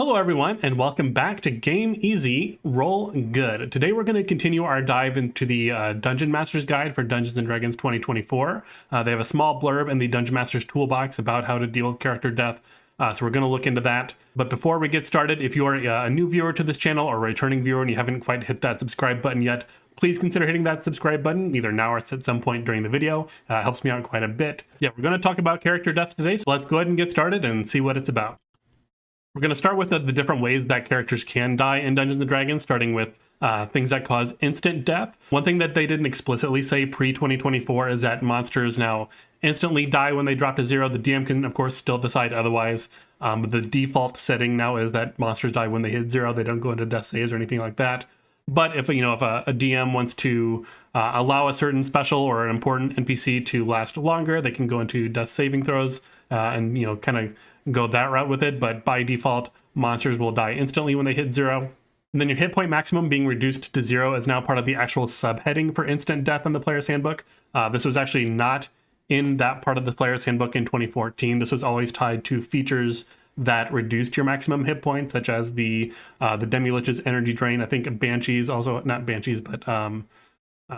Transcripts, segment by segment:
Hello everyone, and welcome back to Game Easy, Roll Good. Today we're going to continue our dive into the Dungeon Master's Guide for Dungeons & Dragons 2024. They have a small blurb in the Dungeon Master's Toolbox about how to deal with character death, so we're going to look into that. But before we get started, if you are a new viewer to this channel or a returning viewer and you haven't quite hit that subscribe button yet, please consider hitting that subscribe button, either now or at some point during the video. It helps me out quite a bit. Yeah, we're going to talk about character death today, so let's go ahead and get started and see what it's about. We're going to start with the different ways that characters can die in Dungeons & Dragons, starting with things that cause instant death. One thing that they didn't explicitly say pre-2024 is that monsters now instantly die when they drop to 0. The DM can, of course, still decide otherwise. But the default setting now is that monsters die when they hit 0. They don't go into death saves or anything like that. But if a DM wants to allow a certain special or an important NPC to last longer, they can go into death saving throws and kind of go that route with it. But by default, monsters will die instantly when they hit 0. And then your hit point maximum being reduced to 0 is now part of the actual subheading for instant death in the player's handbook. This was actually not in that part of the player's handbook in 2014. This was always tied to features that reduced your maximum hit points, such as the Demi-Lich's energy drain. I think Banshees also, not Banshees, but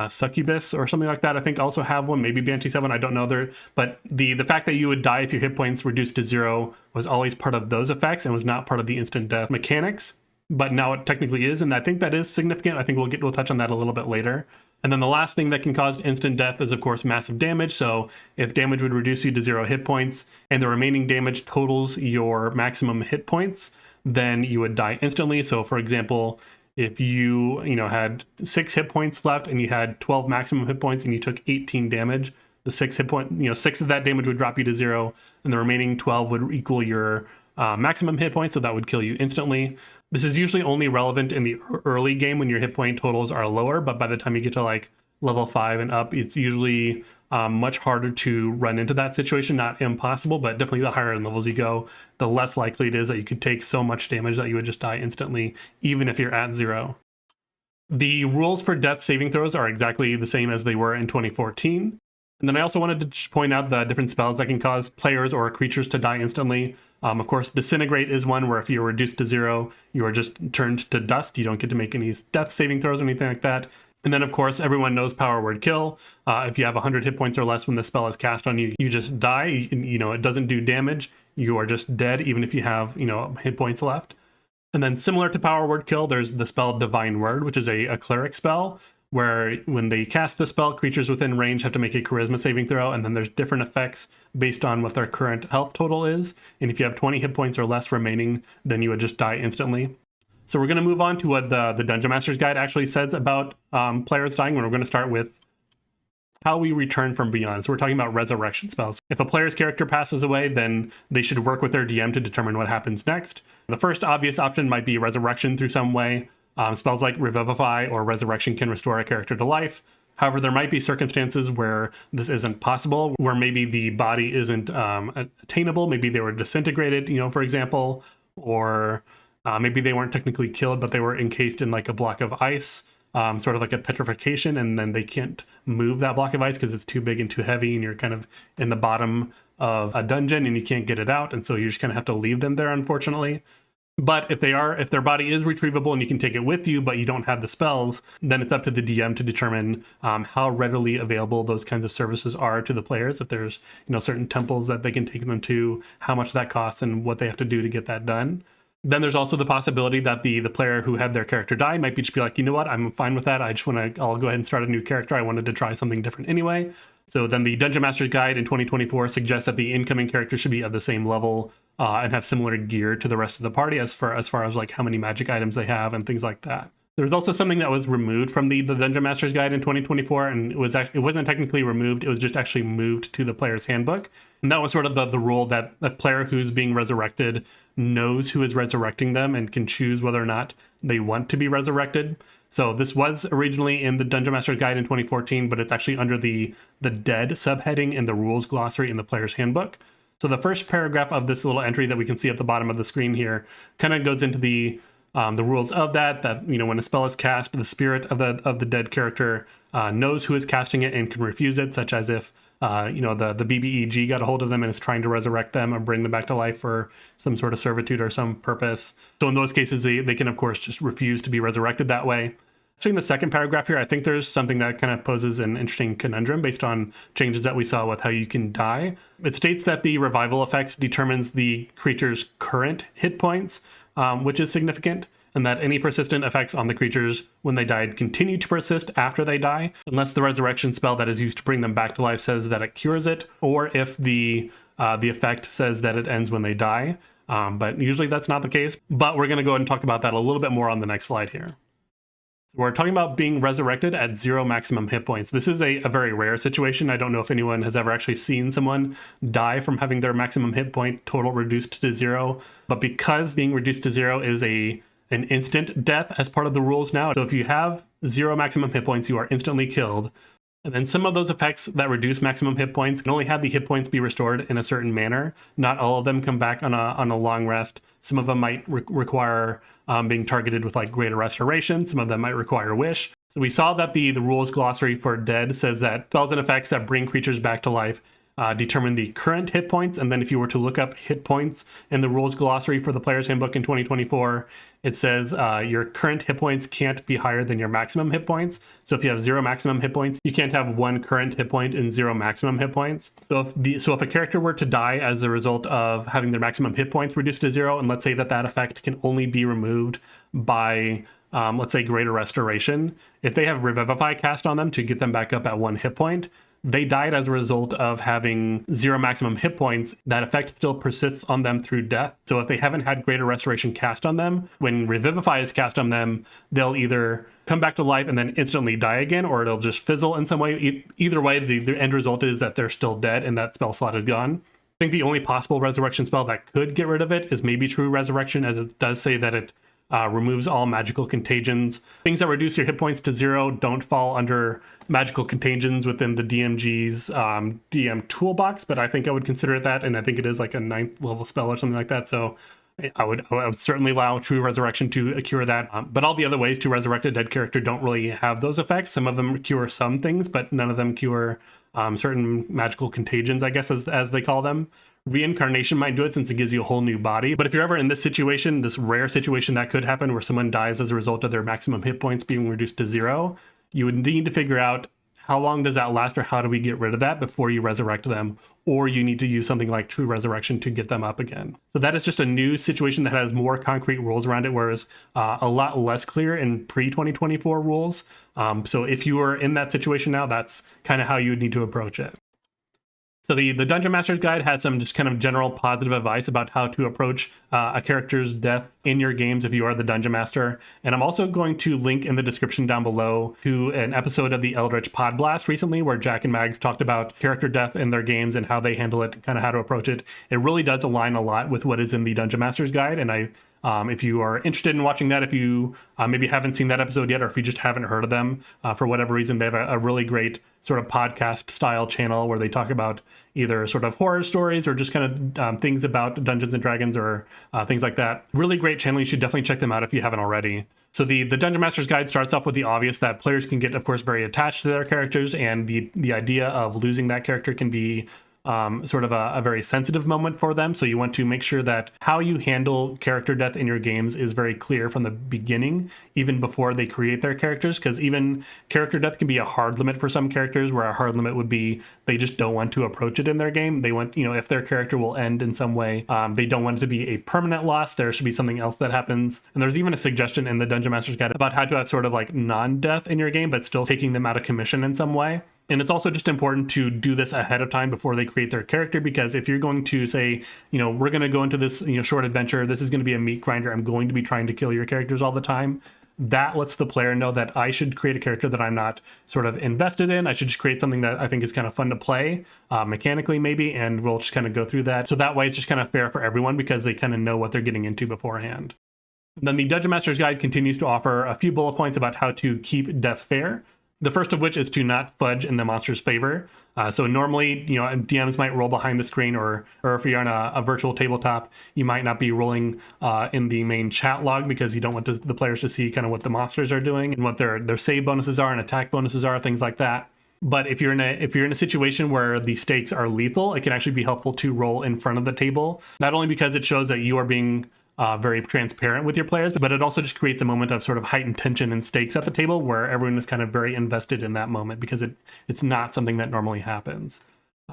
Succubus or something like that, I think also have one. Maybe Banshees have one, I don't know. But the fact that you would die if your hit points reduced to 0 was always part of those effects and was not part of the instant death mechanics. But now it technically is, and I think that is significant. I think we'll touch on that a little bit later. And then the last thing that can cause instant death is, of course, massive damage. So if damage would reduce you to 0 hit points and the remaining damage totals your maximum hit points, then you would die instantly. So for example, if you had 6 hit points left and you had 12 maximum hit points and you took 18 damage, the 6 hit point, 6 of that damage would drop you to 0, and the remaining 12 would equal your maximum hit points, so that would kill you instantly. This is usually only relevant in the early game when your hit point totals are lower, but by the time you get to like level 5 and up, it's usually much harder to run into that situation. Not impossible, but definitely the higher in levels you go, the less likely it is that you could take so much damage that you would just die instantly, even if you're at 0. The rules for death saving throws are exactly the same as they were in 2014. And then I also wanted to just point out the different spells that can cause players or creatures to die instantly. Of course, Disintegrate is one where if you're reduced to 0, you are just turned to dust. You don't get to make any death saving throws or anything like that. And then, of course, everyone knows Power Word Kill. If you have 100 hit points or less when the spell is cast on you, you just die. It doesn't do damage. You are just dead, even if you have, hit points left. And then similar to Power Word Kill, there's the spell Divine Word, which is a cleric spell, where when they cast the spell, creatures within range have to make a charisma saving throw, and then there's different effects based on what their current health total is. And if you have 20 hit points or less remaining, then you would just die instantly. So we're going to move on to what the Dungeon Master's Guide actually says about players dying, when we're going to start with how we return from beyond. So we're talking about resurrection spells. If a player's character passes away, then they should work with their DM to determine what happens next. The first obvious option might be resurrection through some way. Spells like Revivify or Resurrection can restore a character to life. However, there might be circumstances where this isn't possible, where maybe the body isn't attainable. Maybe they were disintegrated, for example, or maybe they weren't technically killed, but they were encased in like a block of ice, sort of like a petrification, and then they can't move that block of ice because it's too big and too heavy, and you're kind of in the bottom of a dungeon and you can't get it out, and so you just kind of have to leave them there, unfortunately. But if their body is retrievable and you can take it with you, but you don't have the spells, then it's up to the DM to determine how readily available those kinds of services are to the players. If there's certain temples that they can take them to, how much that costs, and what they have to do to get that done. Then there's also the possibility that the player who had their character die might just be like, you know what, I'm fine with that. I'll go ahead and start a new character. I wanted to try something different anyway. So then the Dungeon Master's Guide in 2024 suggests that the incoming character should be of the same level and have similar gear to the rest of the party as far as like how many magic items they have and things like that. There's also something that was removed from the Dungeon Master's Guide in 2024, and it wasn't technically removed, it was just actually moved to the player's handbook. And that was sort of the rule that a player who's being resurrected knows who is resurrecting them and can choose whether or not they want to be resurrected. So this was originally in the Dungeon Master's Guide in 2014, but it's actually under the dead subheading in the rules glossary in the player's handbook. So the first paragraph of this little entry that we can see at the bottom of the screen here kind of goes into the rules of that when a spell is cast, the spirit of the dead character knows who is casting it and can refuse it, such as if the BBEG got a hold of them and is trying to resurrect them or bring them back to life for some sort of servitude or some purpose. So in those cases, they can, of course, just refuse to be resurrected that way. So in the second paragraph here, I think there's something that kind of poses an interesting conundrum based on changes that we saw with how you can die. It states that the revival effect determines the creature's current hit points, which is significant, and that any persistent effects on the creatures when they died continue to persist after they die, unless the resurrection spell that is used to bring them back to life says that it cures it, or if the effect says that it ends when they die. But usually that's not the case. But we're going to go ahead and talk about that a little bit more on the next slide here. So we're talking about being resurrected at 0 maximum hit points. This is a very rare situation. I don't know if anyone has ever actually seen someone die from having their maximum hit point total reduced to 0. But because being reduced to 0 is an instant death as part of the rules now. So if you have 0 maximum hit points, you are instantly killed. And then some of those effects that reduce maximum hit points can only have the hit points be restored in a certain manner. Not all of them come back on a long rest. Some of them might require being targeted with like greater restoration. Some of them might require wish. So we saw that the rules glossary for dead says that spells and effects that bring creatures back to life determine the current hit points. And then if you were to look up hit points in the rules glossary for the Player's Handbook in 2024, it says your current hit points can't be higher than your maximum hit points. So if you have 0 maximum hit points, you can't have 1 current hit point and 0 maximum hit points. So if a character were to die as a result of having their maximum hit points reduced to 0, and let's say that effect can only be removed by let's say greater restoration, if they have Revivify cast on them to get them back up at 1 hit point, they died as a result of having 0 maximum hit points. That effect still persists on them through death. So if they haven't had greater restoration cast on them, when Revivify is cast on them, they'll either come back to life and then instantly die again, or it'll just fizzle in some way. Either way, the end result is that they're still dead and that spell slot is gone. I think the only possible resurrection spell that could get rid of it is maybe True Resurrection, as it does say that it removes all magical contagions. Things that reduce your hit points to 0 don't fall under magical contagions within the DMG's DM toolbox, but I think I would consider it that, and I think it is like a 9th level spell or something like that. So I would certainly allow True Resurrection to cure that. But all the other ways to resurrect a dead character don't really have those effects. Some of them cure some things, but none of them cure certain magical contagions, I guess, as they call them. Reincarnation might do it since it gives you a whole new body. But if you're ever in this situation, this rare situation that could happen where someone dies as a result of their maximum hit points being reduced to 0, you would need to figure out how long does that last or how do we get rid of that before you resurrect them, or you need to use something like True Resurrection to get them up again. So that is just a new situation that has more concrete rules around it, whereas a lot less clear in pre-2024 rules. So if you are in that situation now, that's kind of how you would need to approach it. So the Dungeon Master's Guide has some just kind of general positive advice about how to approach a character's death in your games if you are the Dungeon Master. And I'm also going to link in the description down below to an episode of the Eldritch Pod Blast recently where Jack and Mags talked about character death in their games and how they handle it, kind of how to approach it. It really does align a lot with what is in the Dungeon Master's Guide, and if you are interested in watching that, if you maybe haven't seen that episode yet, or if you just haven't heard of them for whatever reason, they have a really great sort of podcast style channel where they talk about either sort of horror stories or just kind of things about Dungeons and Dragons or things like that. Really great channel. You should definitely check them out if you haven't already. So the Dungeon Master's Guide starts off with the obvious that players can get, of course, very attached to their characters, and the idea of losing that character can be sort of a very sensitive moment for them. So you want to make sure that how you handle character death in your games is very clear from the beginning, even before they create their characters, because even character death can be a hard limit for some characters, where a hard limit would be they just don't want to approach it in their game. They want, if their character will end in some way, they don't want it to be a permanent loss. There should be something else that happens. And there's even a suggestion in the Dungeon Master's Guide about how to have sort of like non-death in your game, but still taking them out of commission in some way. And it's also just important to do this ahead of time before they create their character, because if you're going to say, we're going to go into this short adventure, this is going to be a meat grinder, I'm going to be trying to kill your characters all the time, that lets the player know that I should create a character that I'm not sort of invested in. I should just create something that I think is kind of fun to play, mechanically maybe, and we'll just kind of go through that. So that way it's just kind of fair for everyone because they kind of know what they're getting into beforehand. And then the Dungeon Master's Guide continues to offer a few bullet points about how to keep death fair. The first of which is to not fudge in the monster's favor. So normally, DMs might roll behind the screen, or if you're on a virtual tabletop, you might not be rolling in the main chat log because you don't want the players to see kind of what the monsters are doing and what their save bonuses are and attack bonuses are, things like that. But if you're in a situation where the stakes are lethal, it can actually be helpful to roll in front of the table, not only because it shows that you are being very transparent with your players, but it also just creates a moment of sort of heightened tension and stakes at the table where everyone is kind of very invested in that moment because it's not something that normally happens.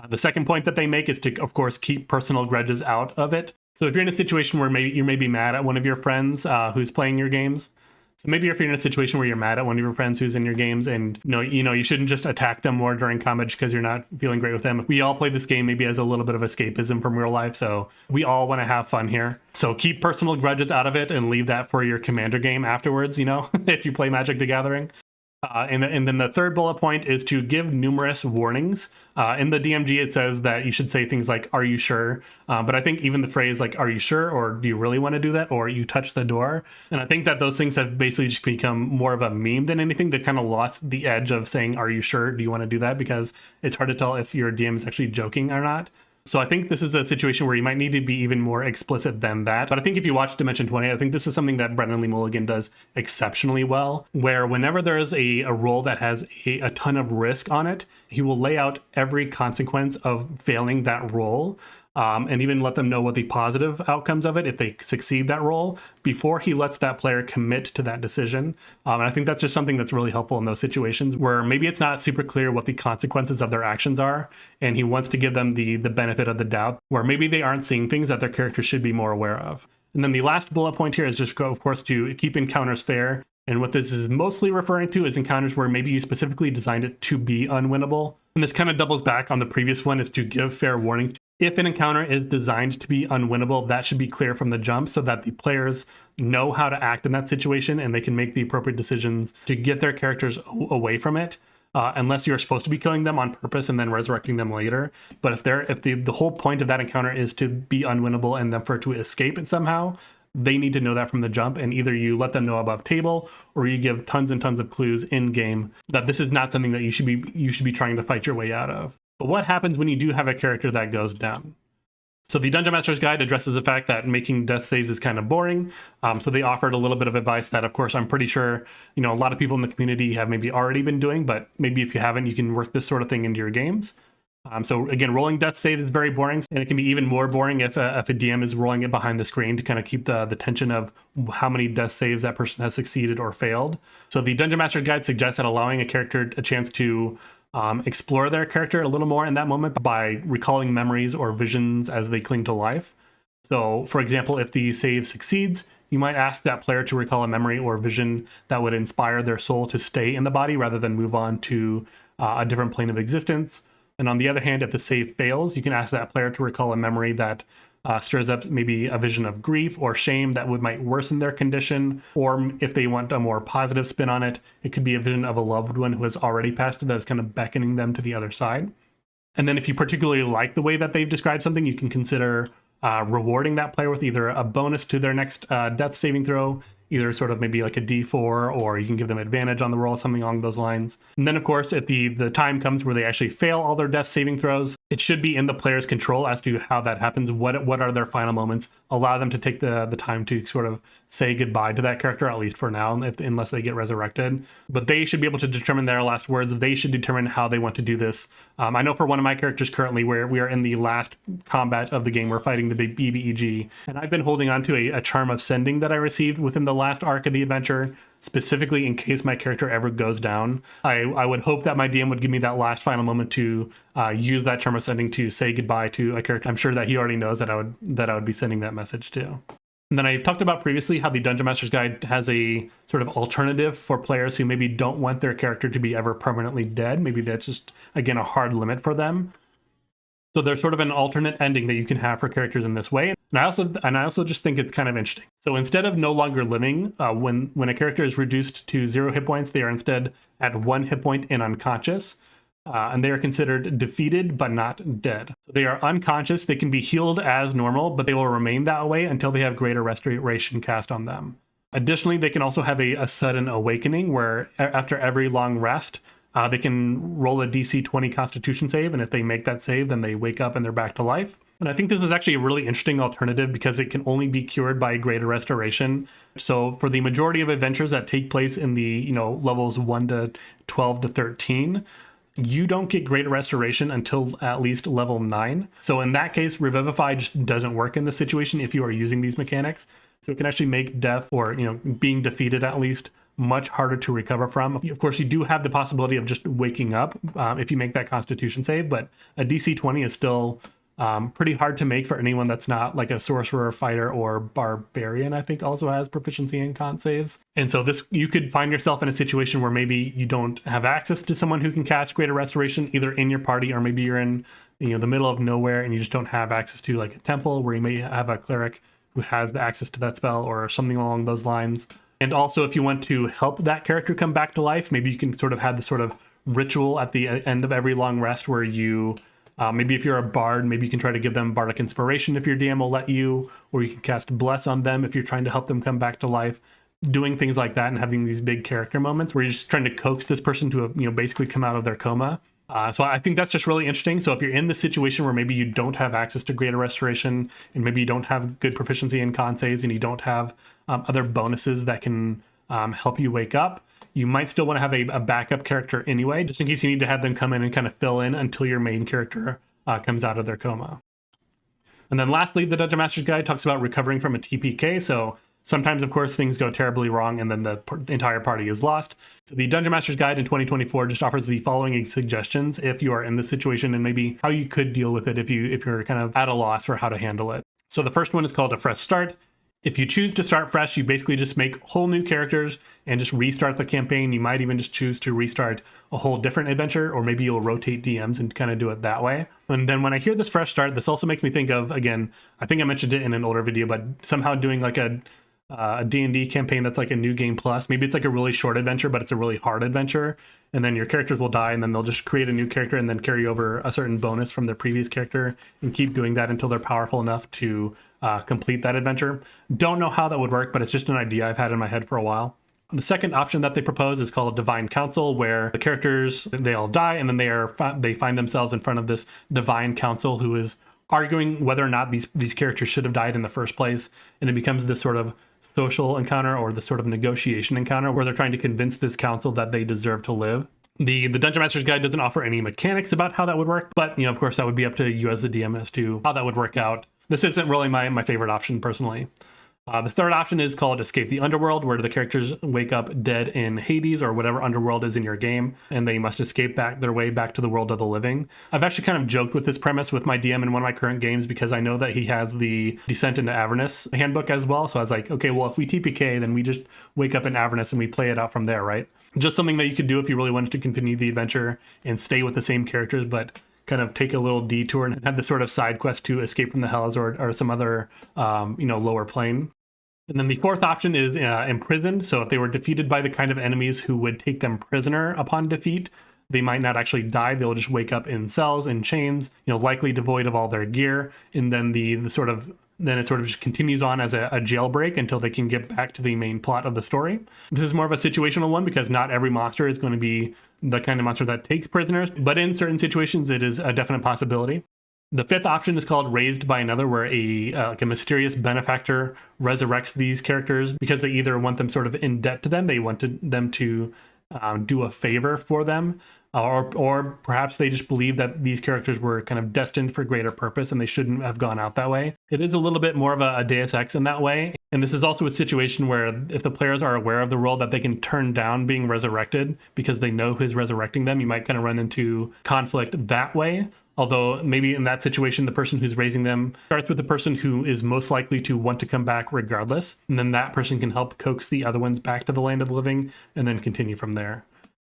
The second point that they make is to, of course, keep personal grudges out of it. So if you're in a situation where maybe you may be mad at one of your friends who's playing your games, so maybe if you're in a situation where you're mad at one of your friends who's in your games and you shouldn't just attack them more during combat because you're not feeling great with them. We all play this game maybe as a little bit of escapism from real life, so we all want to have fun here. So keep personal grudges out of it and leave that for your commander game afterwards, if you play Magic the Gathering. And then the third bullet point is to give numerous warnings. In the DMG, it says that you should say things like, "Are you sure?" But I think even the phrase like, "Are you sure?" or "Do you really want to do that?" or "You touch the door." And I think that those things have basically just become more of a meme than anything. They've kind of lost the edge of saying, "Are you sure? Do you want to do that?" Because it's hard to tell if your DM is actually joking or not. So I think this is a situation where you might need to be even more explicit than that. But I think if you watch Dimension 20, I think this is something that Brendan Lee Mulligan does exceptionally well, where whenever there is a role that has a ton of risk on it, he will lay out every consequence of failing that role. And even let them know what the positive outcomes of it if they succeed that role before he lets that player commit to that decision. And I think that's just something that's really helpful in those situations where maybe it's not super clear what the consequences of their actions are, and he wants to give them the benefit of the doubt, where maybe they aren't seeing things that their character should be more aware of. And then the last bullet point here is just, of course, to keep encounters fair. And what this is mostly referring to is encounters where maybe you specifically designed it to be unwinnable. And this kind of doubles back on the previous one, is to give fair warnings. If an encounter is designed to be unwinnable, that should be clear from the jump so that the players know how to act in that situation and they can make the appropriate decisions to get their characters away from it. Unless you're supposed to be killing them on purpose and then resurrecting them later. But if the whole point of that encounter is to be unwinnable and then for it to escape it somehow, they need to know that from the jump, and either you let them know above table or you give tons and tons of clues in game that this is not something that you should be trying to fight your way out of. But what happens when you do have a character that goes down? So the Dungeon Master's Guide addresses the fact that making death saves is kind of boring. So they offered a little bit of advice that, of course, I'm pretty sure, a lot of people in the community have maybe already been doing, but maybe if you haven't, you can work this sort of thing into your games. So again, rolling death saves is very boring, and it can be even more boring if a DM is rolling it behind the screen to kind of keep the tension of how many death saves that person has succeeded or failed. So the Dungeon Master's Guide suggests that allowing a character a chance to explore their character a little more in that moment by recalling memories or visions as they cling to life. So, for example, if the save succeeds, you might ask that player to recall a memory or vision that would inspire their soul to stay in the body rather than move on to a different plane of existence. And on the other hand, if the save fails, you can ask that player to recall a memory that stirs up maybe a vision of grief or shame that might worsen their condition. Or if they want a more positive spin on it, it could be a vision of a loved one who has already passed that is kind of beckoning them to the other side. And then if you particularly like the way that they've described something, you can consider rewarding that player with either a bonus to their next death saving throw, either sort of maybe like a D4, or you can give them advantage on the roll, something along those lines. And then, of course, if the time comes where they actually fail all their death saving throws, it should be in the player's control as to how that happens. What are their final moments? Allow them to take the time to sort of say goodbye to that character, at least for now, unless they get resurrected. But they should be able to determine their last words. They should determine how they want to do this. I know for one of my characters currently, where we are in the last combat of the game, we're fighting the big BBEG, and I've been holding on to a charm of sending that I received within the last arc of the adventure, specifically in case my character ever goes down. I would hope that my DM would give me that last final moment to use that charm of sending to say goodbye to a character I'm sure that he already knows that I would be sending that message to. And then I talked about previously how the Dungeon Master's Guide has a sort of alternative for players who maybe don't want their character to be ever permanently dead. Maybe that's just, again, a hard limit for them. So there's sort of an alternate ending that you can have for characters in this way. And I also just think it's kind of interesting. So instead of no longer living, when a character is reduced to 0 hit points, they are instead at 1 hit point and unconscious. And they are considered defeated but not dead. So they are unconscious. They can be healed as normal, but they will remain that way until they have greater restoration cast on them. Additionally, they can also have a sudden awakening where after every long rest, they can roll a DC 20 Constitution save, and if they make that save, then they wake up and they're back to life. And I think this is actually a really interesting alternative because it can only be cured by greater restoration. So for the majority of adventures that take place in the levels 1 to 12 to 13, you don't get Greater Restoration until at least level 9. So in that case, Revivify just doesn't work in this situation if you are using these mechanics. So it can actually make death, or being defeated at least, much harder to recover from. Of course, you do have the possibility of just waking up if you make that Constitution save, but a DC 20 is still pretty hard to make for anyone that's not like a sorcerer, fighter, or barbarian. I think also has proficiency in con saves. And so you could find yourself in a situation where maybe you don't have access to someone who can cast Greater Restoration either in your party, or maybe you're in the middle of nowhere and you just don't have access to like a temple where you may have a cleric who has the access to that spell or something along those lines. And also, if you want to help that character come back to life, maybe you can sort of have this sort of ritual at the end of every long rest where you maybe if you're a bard, maybe you can try to give them bardic inspiration if your DM will let you, or you can cast bless on them if you're trying to help them come back to life. Doing things like that and having these big character moments where you're just trying to coax this person to basically come out of their coma. So I think that's just really interesting. So if you're in this situation where maybe you don't have access to Greater Restoration, and maybe you don't have good proficiency in con saves, and you don't have other bonuses that can help you wake up, you might still want to have a backup character anyway, just in case you need to have them come in and kind of fill in until your main character comes out of their coma. And then lastly, the Dungeon Master's Guide talks about recovering from a TPK. So sometimes, of course, things go terribly wrong and then the entire party is lost. So the Dungeon Master's Guide in 2024 just offers the following suggestions if you are in this situation, and maybe how you could deal with it if you're kind of at a loss for how to handle it. So the first one is called a fresh start. If you choose to start fresh, you basically just make whole new characters and just restart the campaign. You might even just choose to restart a whole different adventure, or maybe you'll rotate DMs and kind of do it that way. And then when I hear this fresh start, this also makes me think of, again, I think I mentioned it in an older video, but somehow doing like a D&D campaign that's like a new game plus. Maybe it's like a really short adventure, but it's a really hard adventure, and then your characters will die, and then they'll just create a new character and then carry over a certain bonus from their previous character and keep doing that until they're powerful enough to complete that adventure. Don't know how that would work, but it's just an idea I've had in my head for a while. The second option that they propose is called Divine Council, where the characters, they all die, and then they find themselves in front of this Divine Council who is arguing whether or not these characters should have died in the first place, and it becomes this sort of social encounter, or this sort of negotiation encounter, where they're trying to convince this council that they deserve to live. The Dungeon Master's Guide doesn't offer any mechanics about how that would work, but of course that would be up to you as the DM as to how that would work out. This isn't really my favorite option personally. The third option is called Escape the Underworld, where the characters wake up dead in Hades or whatever underworld is in your game, and they must escape their way back to the world of the living. I've actually kind of joked with this premise with my DM in one of my current games, because I know that he has the Descent into Avernus handbook as well. So I was like, okay, well, if we TPK, then we just wake up in Avernus and we play it out from there, right? Just something that you could do if you really wanted to continue the adventure and stay with the same characters, but kind of take a little detour and have this sort of side quest to escape from the Hells or some other, lower plane. And then the fourth option is imprisoned. So if they were defeated by the kind of enemies who would take them prisoner upon defeat, they might not actually die. They'll just wake up in cells, in chains, likely devoid of all their gear. And then it sort of just continues on as a jailbreak until they can get back to the main plot of the story. This is more of a situational one, because not every monster is going to be the kind of monster that takes prisoners, but in certain situations, it is a definite possibility. The fifth option is called Raised by Another, where a mysterious benefactor resurrects these characters because they either want them sort of in debt to them, they want them to do a favor for them, or perhaps they just believe that these characters were kind of destined for greater purpose and they shouldn't have gone out that way. It is a little bit more of a Deus Ex in that way. And this is also a situation where if the players are aware of the role that they can turn down being resurrected because they know who's resurrecting them, you might kind of run into conflict that way. Although maybe in that situation, the person who's raising them starts with the person who is most likely to want to come back regardless. And then that person can help coax the other ones back to the land of the living and then continue from there.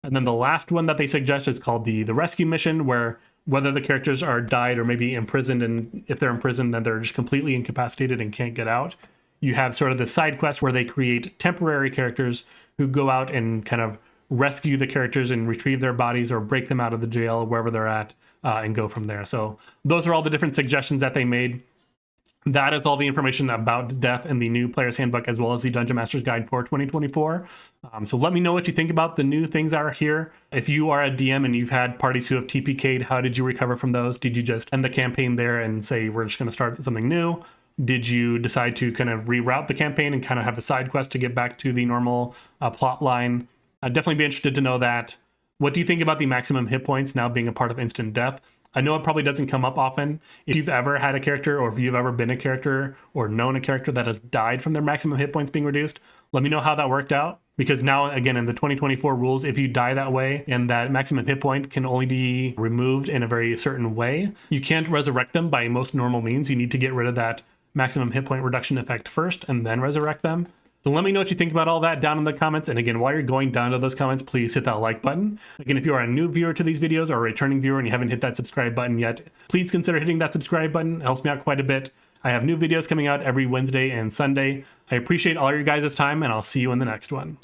And then the last one that they suggest is called the rescue mission, where whether the characters are died or maybe imprisoned, and if they're imprisoned, then they're just completely incapacitated and can't get out. You have sort of the side quest where they create temporary characters who go out and kind of rescue the characters and retrieve their bodies or break them out of the jail wherever they're at, and go from there. So those are all the different suggestions that they made. That is all the information about death in the new Player's Handbook, as well as the Dungeon Master's Guide for 2024. So let me know what you think about the new things that are here. If you are a DM and you've had parties who have TPK'd, how did you recover from those? Did you just end the campaign there and say, we're just going to start something new? Did you decide to kind of reroute the campaign and kind of have a side quest to get back to the normal plot line? I'd definitely be interested to know that. What do you think about the maximum hit points now being a part of instant death? I know it probably doesn't come up often. If you've ever had a character, or if you've ever been a character or known a character that has died from their maximum hit points being reduced, let me know how that worked out. Because now, again, in the 2024 rules, if you die that way and that maximum hit point can only be removed in a very certain way, you can't resurrect them by most normal means. You need to get rid of that maximum hit point reduction effect first and then resurrect them. So let me know what you think about all that down in the comments. And again, while you're going down to those comments, please hit that like button. Again, if you are a new viewer to these videos or a returning viewer and you haven't hit that subscribe button yet, please consider hitting that subscribe button. It helps me out quite a bit. I have new videos coming out every Wednesday and Sunday. I appreciate all your guys' time, and I'll see you in the next one.